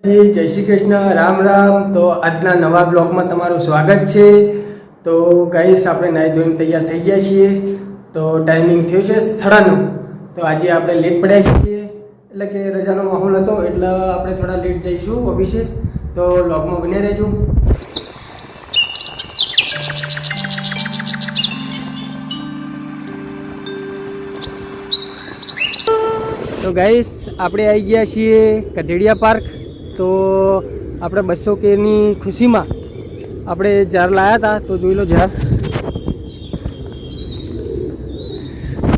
જય શ્રી કૃષ્ણ, રામ રામ. તો આજના નવા બ્લોગમાં તમારું સ્વાગત છે. તો ગાઈસ આપણે નાહી ધોઈને તૈયાર થઈ ગયા છીએ. તો ટાઈમિંગ થયું છે 9:30. તો આજે આપણે લેટ પડ્યા છીએ, એટલે કે રજાનો માહોલ હતો એટલે આપણે થોડા લેટ જઈશું ઓફિસે. તો બ્લોગમાં બન્યા રહેજો. તો ગાઈસ આપણે આવી ગયા છીએ કથેડિયા પાર્ક. તો આપણે 200 કેની ખુશીમાં આપણે ઝાડ લાવ્યા હતા. તો જોઈ લો ઝાડ.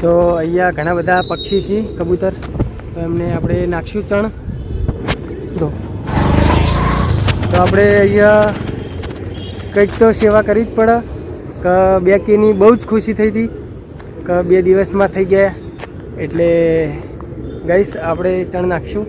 તો અહીંયા ઘણા બધા પક્ષી છે, કબૂતર. તો એમને આપણે નાખશું ચણ. તો આપણે અહીંયા કંઈક તો સેવા કરવી જ પડે. કે 2 કેની બહુ જ ખુશી થઈ હતી કે 2 દિવસમાં થઈ ગયા. એટલે ગાઈસ આપણે ચણ નાખશું.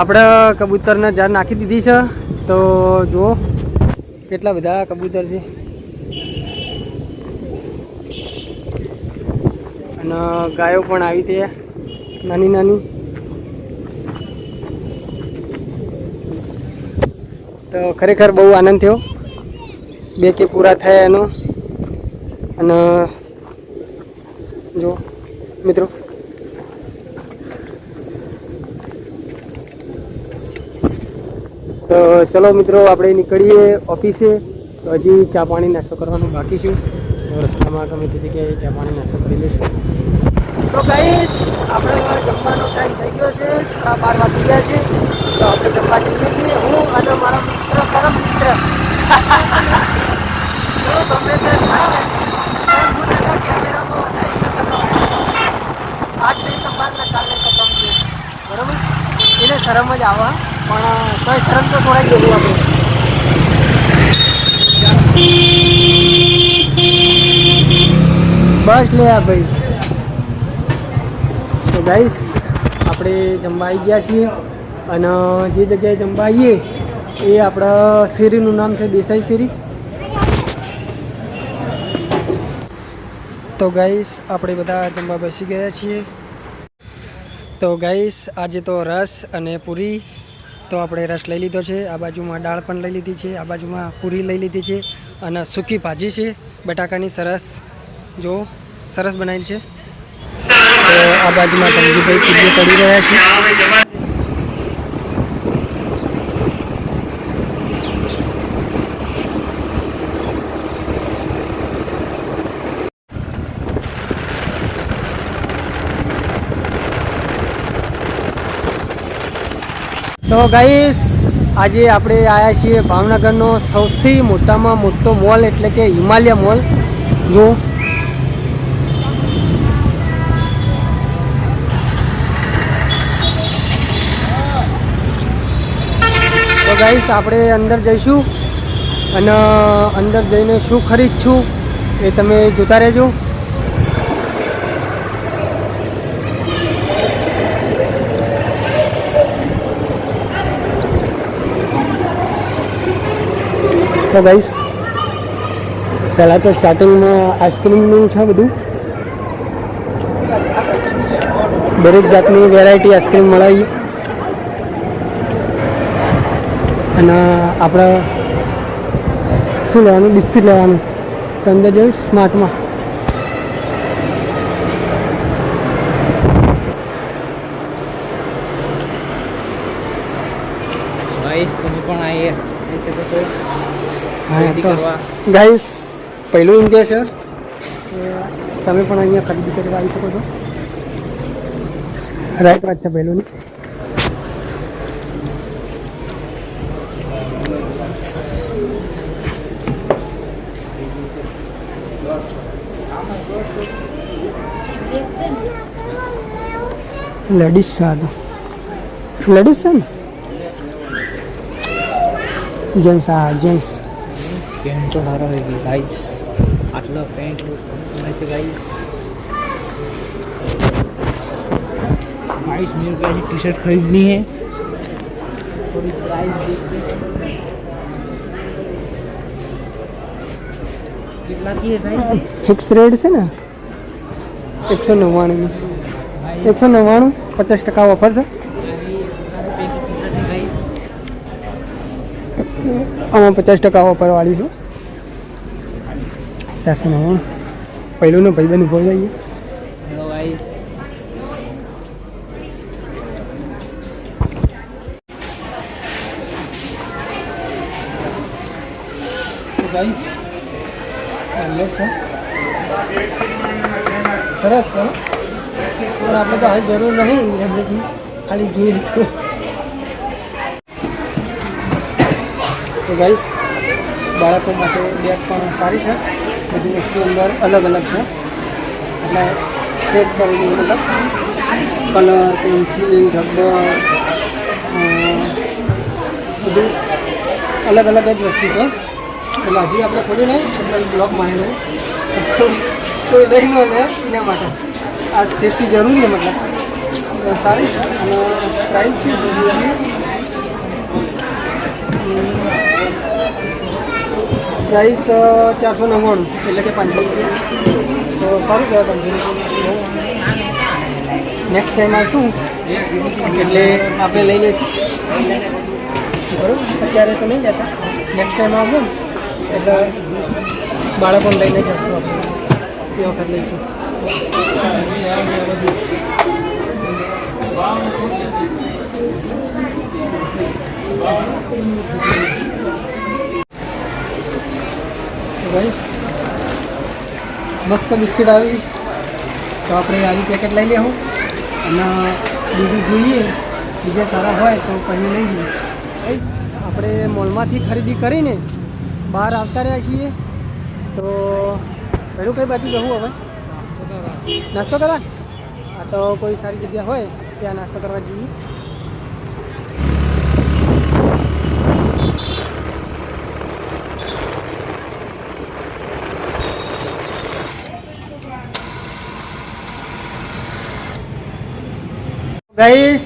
આપણે કબૂતરને ઝાડ નાખી દીધી છે. તો જુઓ કેટલા બધા કબૂતર છે. અને ગાયો પણ આવી તે નાની નાની. તો ખરેખર બહુ આનંદ થયો 2 કે પૂરા થયા એનો. અને જો મિત્રો, તો ચલો મિત્રો આપણે નીકળીએ ઓફિસે. તો હજી ચા પાણી નાસ્તો કરવાનું બાકી છે. તો રસ્તામાં ગમે તે જગ્યાએ ચા પાણી નાસ્તો કરી લઈશું. તો ગાઈસ આપણે જમવાનો ટાઈમ થઈ ગયો છે. 12:30 વાગી ગયા છે. તો આપણે જમવા જઈએ છીએ. હું અને મારા મિત્ર પરમ મિત્ર. તો ગમે તે થાય કેમેરામાં આજ નહીં તો કાલને ખતમ છે, બરાબર? એને શરમ જ આવે, પણ તો શરમ તો છોડાઈ ગયું આપણે. બસ લે આ ભાઈ. તો ગાઈસ આપણે જમવા આવી ગયા છીએ. અને જે જગ્યાએ જમવા આવીએ એ આપણા શેરીનું નામ છે દેસાઈ શેરી. તો ગાઈસ આપણે બધા જમવા બેસી ગયા છીએ. તો ગાઈસ આજે તો રસ અને પૂરી. તો આપણે રસ લઈ લીધો છે. આ બાજુમાં દાળ પણ લઈ લીધી છે. આ બાજુમાં પૂરી લઈ લીધી છે. અને સૂકી ભાજી છે બટાકાની. સરસ, જો સરસ બનાવેલી છે. તો આ બાજુમાં ધનજીભાઈ પૂરી કરી રહ્યા છે. તો ગાઈસ આજે આપણે આવ્યા છીએ ભાવનગરનો સૌથી મોટામાં મોટો મોલ, એટલે કે હિમાલય મોલ. જો તો ગાઈસ આપણે અંદર જઈશું અને અંદર જઈને શું ખરીદશું એ તમે જોતા રહેજો. તો ગાઈસ પહેલાં તો સ્ટાર્ટિંગમાં આઈસ્ક્રીમનું છે બધું. દરેક જાતની વેરાયટી આઈસ્ક્રીમ મળે. અને આપણે શું લેવાનું? બિસ્કિટ લેવાનું. તો અંદર જઈશ સ્માર્ટમાં. ગાઈસ તમે પણ આવી શકો છો. ખરીદી કરવા ગાઈસ પહેલું એમ કહે છે કે તમે પણ અહીંયા ખરીદી કરવા આવી શકો છો. રાઈટ વાત છે પહેલું ની. લેડીઝ સારું લેડીઝ છે ને જેન્ટ્સ જેન્ટ્સ પેન્ટ તો સારો હોય ગઈ ગાઈસ. આટલો પેન્ટ મળે છે ગાઈસ. गाइस मेरे को ऐसी टी शर्ट खरीदनी है. थोड़ी प्राइस देखिए कितना की है गाइस. फिक्स रेट છે ને 199 199 50% ઓફર છે. આમાં 50% ઓફર વાળી છે. 499 પહેલું નો ભાઈબંધ ઉભો થઈ ગયો. Hello guys. ગાઈસ લેટ છે સરસ છે પણ આપણે તો હાલ જરૂર નહીં ખાલી જોઈ લીધું. તો ગાઈસ બાળકો માટે બેગ પણ સારી છે. બધી વસ્તુ અંદર અલગ અલગ છે એટલે પેક કરેલી મતલબ કલર પેન્સિલ રબર બધું અલગ અલગ જ વસ્તુ છે. એટલે હજી આપણે ખોલ્યું નહીં એટલે બ્લોક મારેલું કોઈ લઈ ન લે એના માટે આ સેફટી જરૂરી છે મતલબ સારી છે. અને પ્રાઇસ શું છે પ્રાઇસ 499 એટલે કે 500 રૂપિયા. તો સારું કહેવાય 500 રૂપિયા. નેક્સ્ટ ટાઈમ આવશું એટલે આપણે લઈ લઈશું બરાબર. અત્યારે તો નહીં જતા નેક્સ્ટ ટાઈમ આવશું એટલે બાળકોને લઈને જશું આપણે એ વખત લઈશું. ગાઈસ મસ્ત બિસ્કિટ આવી તો આપણે આવી પેકેટ લઈ લેવું અને બીજું જોઈએ બીજા સારા હોય તો પછી લઈ લઈએ. ગાઈસ આપણે મોલમાંથી ખરીદી કરીને બહાર આવતા રહ્યા છીએ તો પહેલું કઈ બાજુ જવું હવે નાસ્તો કરવા. આ તો કોઈ સારી જગ્યા હોય ત્યાં નાસ્તો કરવા જઈએ. ગાઈસ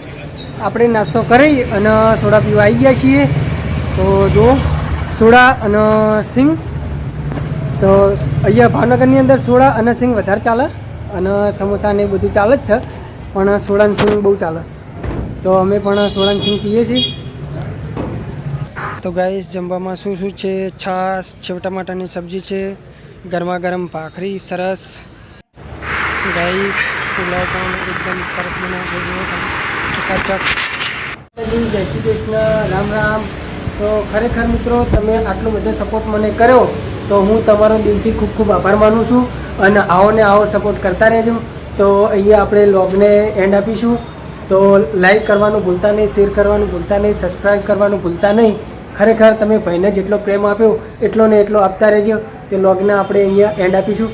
આપણે નાસ્તો કરી અને સોડા પીવા આવી ગયા છીએ. તો જો સોડા અને સિંગ તો અહીંયા ભાવનગરની અંદર સોડા અને સિંગ વધારે ચાલે અને સમોસા ને બધું ચાલે જ છે પણ સોડા અને સિંગ બહુ ચાલે તો અમે પણ સોડા અને સિંગ પીએ છીએ. તો ગાઈસ જમવામાં શું શું છે છાશ સેવ ટમાટાની સબ્જી છે ગરમા ગરમ ભાખરી સરસ. ગાઈસ પુલાવ પણ એકદમ સરસ બનાવે છે જુઓ ચકાચક. જય શ્રી કૃષ્ણ રામ રામ. તો ખરેખર મિત્રો તમે આટલો બધો સપોર્ટ મને કર્યો તો હું તમારો દિલથી ખૂબ ખૂબ આભાર માનું છું અને આવો ને આવો સપોર્ટ કરતા રહેજો. તો અહીંયા આપણે વ્લોગને એન્ડ આપીશું. તો લાઈક કરવાનું ભૂલતા નહીં, શેર કરવાનું ભૂલતા નહીં, સબસ્ક્રાઈબ કરવાનું ભૂલતા નહીં. ખરેખર તમે ભાઈને જેટલો પ્રેમ આપ્યો એટલો ને એટલો આપતા રહેજો. તે વ્લોગને આપણે અહીંયા એન્ડ આપીશું.